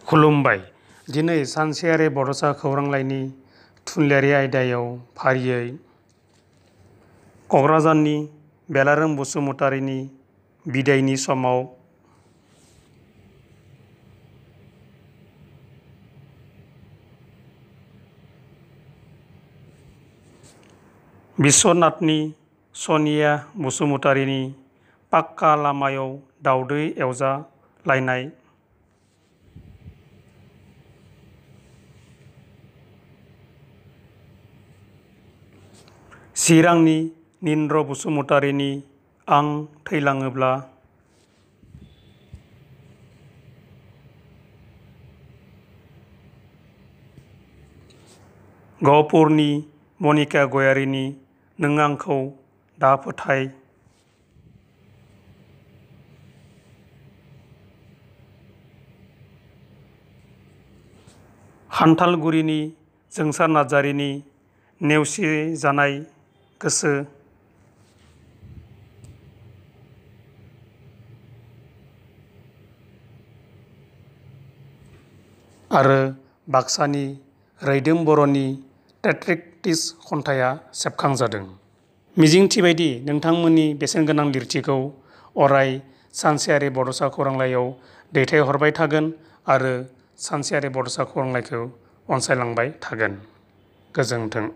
खुलुमबाय। दिनै सानसेयारि बड'सा खौरांलाइनि थुनलाइयारि आयदायाव फारियै क'क्राझारनि बेलारोम बसुमतारीनि बिदायनि समाव बिस्वनाथनि सनिया बसुमतारीनि पाक्का लामायाव दावदै एवजालायनाय, चिरांनि निन्द्र बसुमतारीनि आं थैलाङोब्ला, गहपुरनि मनिका गयारीनि नों आंखौ दा फोथाय, खान्थालगुरिनि जोंसार नार्जारीनि नेवसिजानाय गोसो, आरो बाक्सानि रैदोम बर'नि टेट्रिक्टिस खन्थाइया सेबखांजादों। मिजिंथिबायदि नोंथांमोननि बेसेनगोनां लिरथिखौ अराय सानसेयारि बड'सा खौरांलाइयाव दैथायहरबाय थागोन आरो सानसेयारि बड'सा खौरांलाइखौ अनसायलांबाय थागोन। गोजोन्थों।